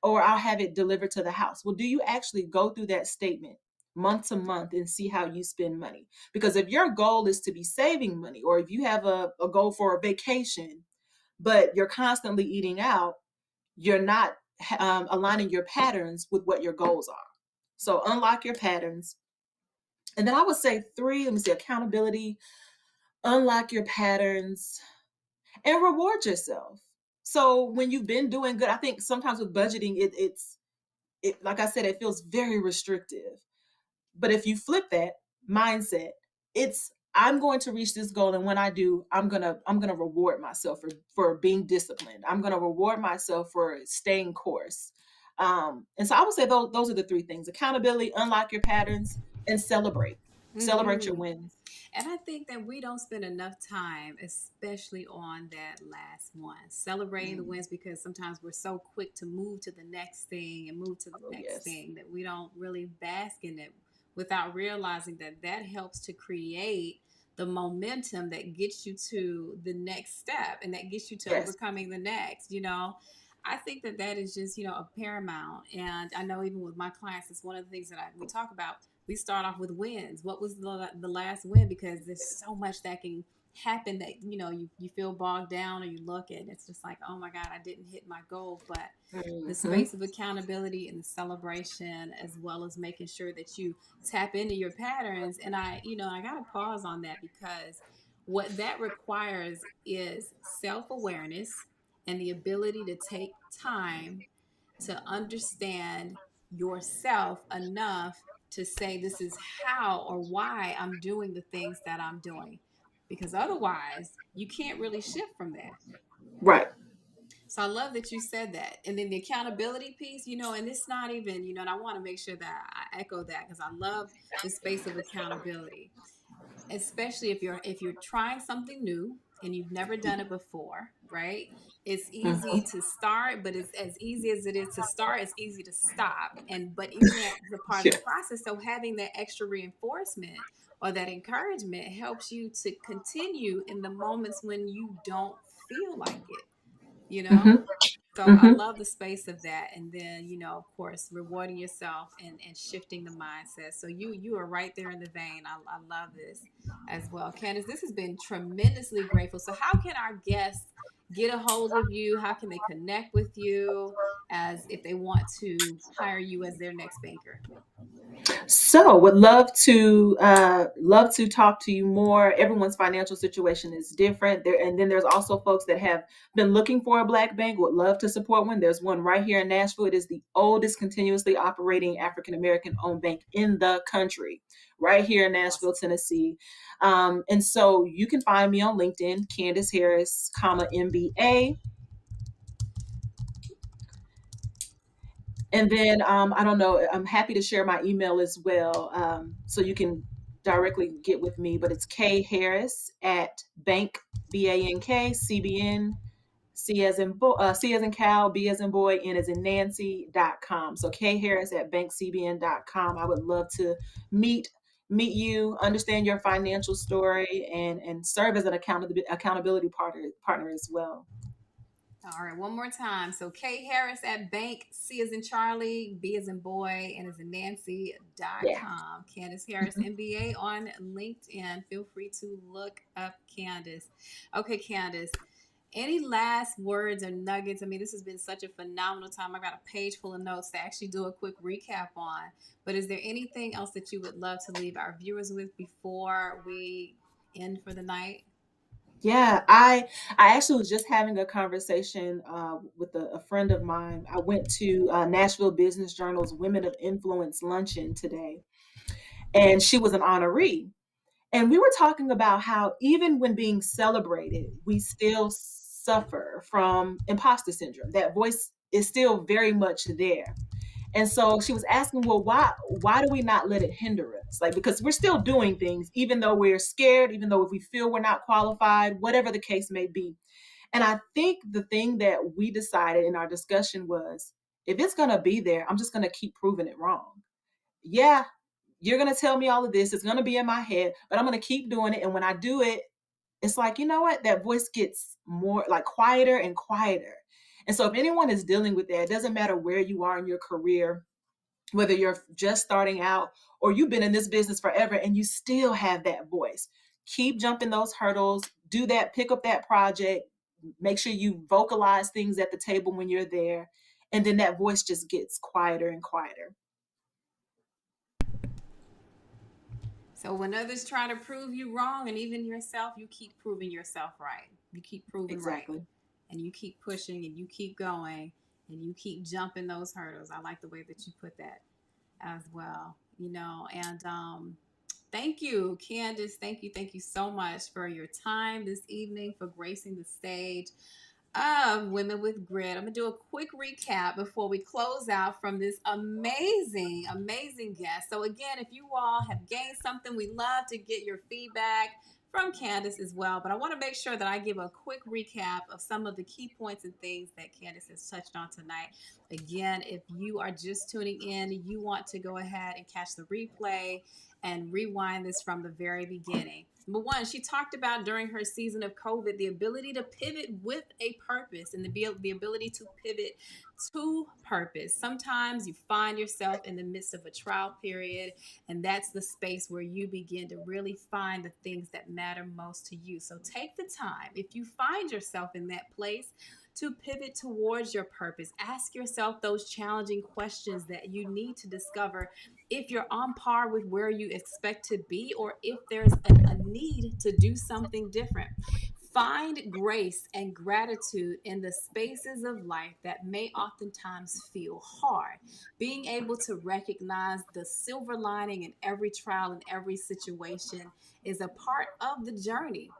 or I'll have it delivered to the house. Well, do you actually go through that statement month to month and see how you spend money? Because if your goal is to be saving money, or if you have a goal for a vacation, but you're constantly eating out, you're not aligning your patterns with what your goals are. So unlock your patterns. And then I would say three, let me see, accountability, unlock your patterns, and reward yourself. So when you've been doing good, I think sometimes with budgeting, like I said, it feels very restrictive. But if you flip that mindset, it's I'm going to reach this goal, and when I do, I'm gonna reward myself for being disciplined. I'm gonna reward myself for staying course. And so I would say those are the three things: accountability, unlock your patterns, and celebrate your Mm-hmm. wins. And I think that we don't spend enough time, especially on that last one, celebrating the Mm. wins, because sometimes we're so quick to move to the next thing and move to the Oh next yes, thing that we don't really bask in it without realizing that that helps to create the momentum that gets you to the next step and that gets you to yes. overcoming the next. I think that that is just, a paramount. And I know even with my clients, it's one of the things that we talk about. We start off with wins. What was the last win? Because there's so much that can happen that you feel bogged down, or you look and it's just like, oh my God, I didn't hit my goal. But the Mm-hmm. space of accountability and the celebration, as well as making sure that you tap into your patterns. And I got to pause on that, because what that requires is self-awareness and the ability to take time to understand yourself enough to say, this is how or why I'm doing the things that I'm doing, because otherwise you can't really shift from that. Right. So I love that you said that. And then the accountability piece, and it's not even, and I want to make sure that I echo that, because I love the space of accountability, especially if you're trying something new and you've never done it before, right? It's easy Mm-hmm. to start, but it's as easy as it is to start, it's easy to stop. But even that's a part of Yeah. the process. So having that extra reinforcement or that encouragement helps you to continue in the moments when you don't feel like it, you know? Mm-hmm. So I Mm-hmm. love the space of that. And then, of course, rewarding yourself and shifting the mindset. So you are right there in the vein. I love this as well. Candace, this has been tremendously grateful. So how can our guests get a hold of you? How can they connect with you as if they want to hire you as their next banker? So, would love to talk to you more. Everyone's financial situation is different. There, and then there's also folks that have been looking for a black bank. Would love to support one. There's one right here in Nashville. It is the oldest continuously operating African American owned bank in the country, right here in Nashville, Awesome. Tennessee. And so you can find me on LinkedIn, Kandace Harris, MBA. And then I don't know, I'm happy to share my email as well. So you can directly get with me, but it's K Harris at bank, BANK, CBN, C as in cow, B as in boy, N as in Nancy.com. So K Harris at bankcbn.com. I would love to meet you, understand your financial story, and serve as an accountability partner as well. All right, one more time. So Kay Harris at Bank, C as in Charlie, B as in boy, N as in Yeah. Nancy.com. Candace Harris, Mhm. MBA on LinkedIn. Feel free to look up Candace. Okay, Candace, any last words or nuggets? I mean, this has been such a phenomenal time. I got a page full of notes to actually do a quick recap on. But is there anything else that you would love to leave our viewers with before we end for the night? Yeah, I actually was just having a conversation with a friend of mine. I went to Nashville Business Journal's Women of Influence luncheon today, and she was an honoree. And we were talking about how even when being celebrated, we still suffer from imposter syndrome. That voice is still very much there. And so she was asking, well, why do we not let it hinder us? Like, because we're still doing things, even though we're scared, even though if we feel we're not qualified, whatever the case may be. And I think the thing that we decided in our discussion was, if it's going to be there, I'm just going to keep proving it wrong. Yeah, you're going to tell me all of this. It's going to be in my head, but I'm going to keep doing it. And when I do it, it's like, you know what? That voice gets more like quieter and quieter. And so if anyone is dealing with that, it doesn't matter where you are in your career, whether you're just starting out or you've been in this business forever and you still have that voice. Keep jumping those hurdles, do that, pick up that project, make sure you vocalize things at the table when you're there. And then that voice just gets quieter and quieter. So when others try to prove you wrong, and even yourself, you keep proving yourself right. You keep proving right. Exactly. And you keep pushing and you keep going and you keep jumping those hurdles. I like the way that you put that as well, and thank you, Candace. Thank you so much for your time this evening, for gracing the stage of Women with Grit. I'm going to do a quick recap before we close out from this amazing, amazing guest. So, again, if you all have gained something, we love to get your feedback from Candace as well. But I want to make sure that I give a quick recap of some of the key points and things that Candace has touched on tonight. Again, if you are just tuning in, you want to go ahead and catch the replay and rewind this from the very beginning. But one, she talked about during her season of COVID the ability to pivot with a purpose and the ability to pivot to purpose. Sometimes you find yourself in the midst of a trial period, and that's the space where you begin to really find the things that matter most to you. So take the time, if you find yourself in that place, to pivot towards your purpose. Ask yourself those challenging questions that you need to discover if you're on par with where you expect to be, or if there's a need to do something different. Find grace and gratitude in the spaces of life that may oftentimes feel hard. Being able to recognize the silver lining in every trial and every situation is a part of the journey.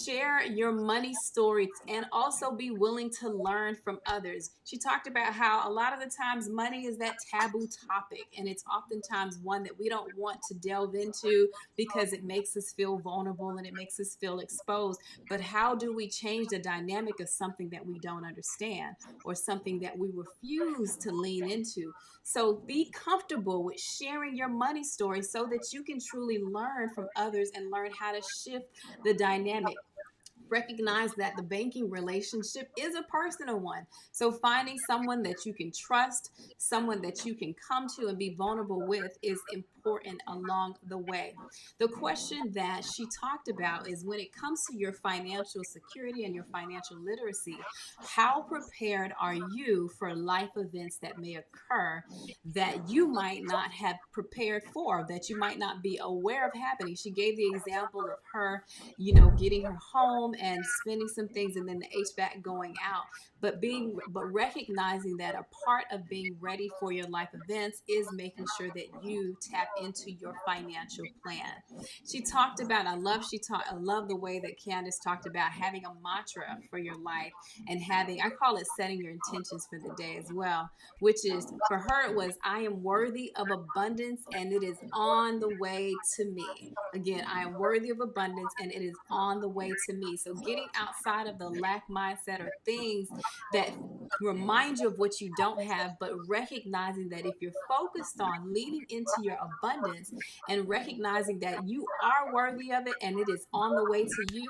Share your money stories and also be willing to learn from others. She talked about how a lot of the times money is that taboo topic, and it's oftentimes one that we don't want to delve into because it makes us feel vulnerable and it makes us feel exposed. But how do we change the dynamic of something that we don't understand or something that we refuse to lean into? So be comfortable with sharing your money story so that you can truly learn from others and learn how to shift the dynamic. Recognize that the banking relationship is a personal one. So finding someone that you can trust, someone that you can come to and be vulnerable with is important along the way. The question that she talked about is, when it comes to your financial security and your financial literacy, how prepared are you for life events that may occur that you might not have prepared for, that you might not be aware of happening? She gave the example of her, getting her home and spending some things and then the HVAC going out. But recognizing that a part of being ready for your life events is making sure that you tap into your financial plan. She talked about, I love the way that Candace talked about having a mantra for your life, and having, I call it setting your intentions for the day as well, which is, for her it was, I am worthy of abundance and it is on the way to me. Again, I am worthy of abundance and it is on the way to me. So getting outside of the lack mindset or things that remind you of what you don't have, but recognizing that if you're focused on leading into your abundance and recognizing that you are worthy of it and it is on the way to you,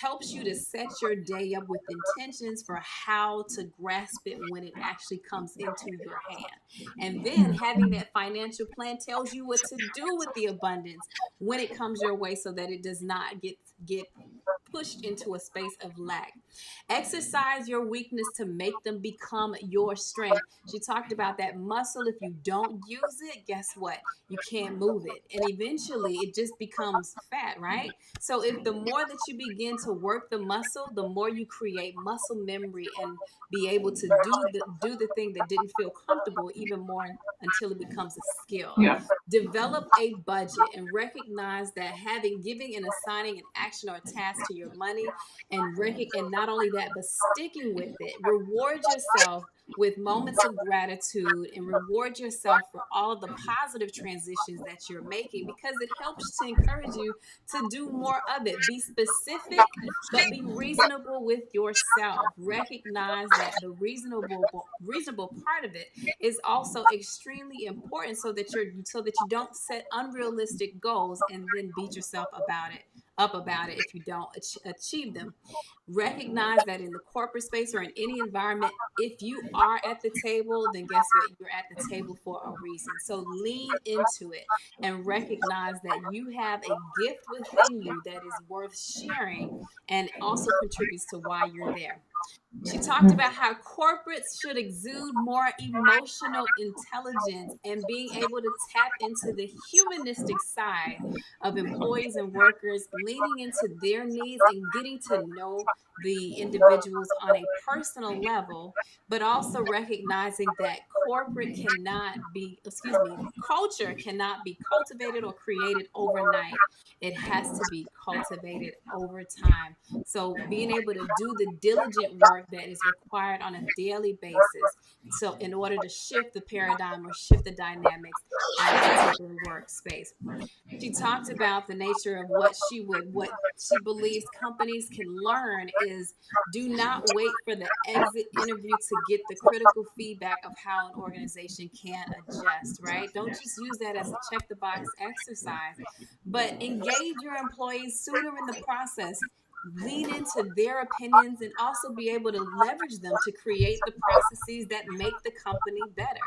helps you to set your day up with intentions for how to grasp it when it actually comes into your hand. And then having that financial plan tells you what to do with the abundance when it comes your way, so that it does not get pushed into a space of lack. Exercise your weakness to make them become your strength. She talked about that muscle. If you don't use it, guess what? You can't move it. And eventually it just becomes fat, right? So if the more that you begin to work the muscle, the more you create muscle memory and be able to do the thing that didn't feel comfortable even more, until it becomes a skill. Yeah. Develop a budget and recognize that having, giving and assigning an action or a task to your money, and not only that, but sticking with it. Reward yourself with moments of gratitude and reward yourself for all of the positive transitions that you're making, because it helps to encourage you to do more of it. Be specific, but be reasonable with yourself. Recognize that the reasonable part of it is also extremely important, so that you don't set unrealistic goals and then beat yourself about it if you don't achieve them. Recognize that in the corporate space or in any environment, if you are at the table, then guess what? You're at the table for a reason. So lean into it and recognize that you have a gift within you that is worth sharing and also contributes to why you're there. She talked about how corporates should exude more emotional intelligence and being able to tap into the humanistic side of employees and workers, leaning into their needs and getting to know the individuals on a personal level, but also recognizing that culture cannot be cultivated or created overnight. It has to be cultivated over time. So being able to do the diligent work that is required on a daily basis. So in order to shift the paradigm or shift the dynamics at a particular workspace. She talked about the nature of what she believes companies can learn is, do not wait for the exit interview to get the critical feedback of how an own organization can adjust, right? Don't just use that as a check the box exercise, but engage your employees sooner in the process. Lean into their opinions and also be able to leverage them to create the processes that make the company better.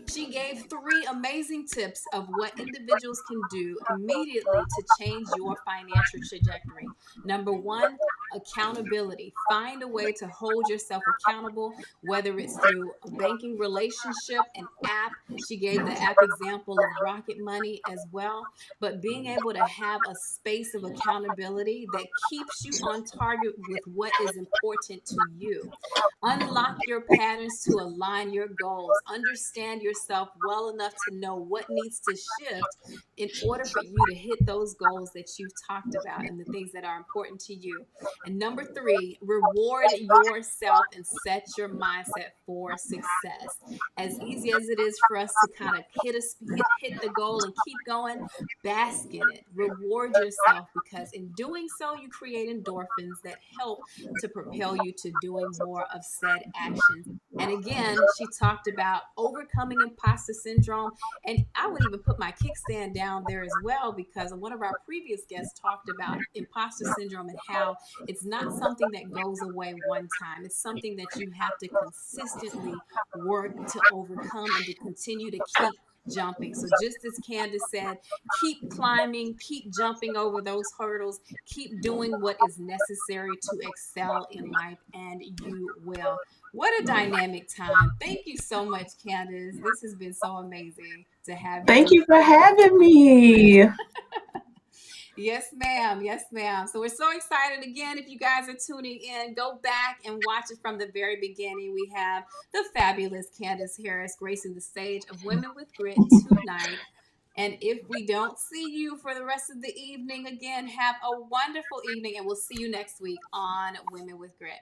She gave three amazing tips of what individuals can do immediately to change your financial trajectory. Number one, accountability. Find a way to hold yourself accountable, whether it's through a banking relationship, an app. She gave the app example of Rocket Money as well. But being able to have a space of accountability that keeps you on target with what is important to you. Unlock your patterns to align your goals. Understand yourself well enough to know what needs to shift in order for you to hit those goals that you've talked about and the things that are important to you. And number three, reward yourself and set your mindset for success. As easy as it is for us to kind of hit the goal and keep going, bask in it. Reward yourself because in doing so, you create endorphins that help to propel you to doing more of said actions. And again, she talked about overcoming imposter syndrome. And I would even put my kickstand down there as well because one of our previous guests talked about imposter syndrome and how it's not something that goes away one time. It's something that you have to consistently work to overcome and to continue to keep jumping. So just as Kandace said, keep climbing, keep jumping over those hurdles, keep doing what is necessary to excel in life, and you will. What a dynamic time. Thank you so much, Kandace. This has been so amazing to have Thank you. you for having me. Yes, ma'am. Yes, ma'am. So we're so excited again. If you guys are tuning in, go back and watch it from the very beginning. We have the fabulous Kandace Harris gracing the stage of Women with Grit tonight. And if we don't see you for the rest of the evening, again, have a wonderful evening, and we'll see you next week on Women with Grit.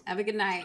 Have a good night.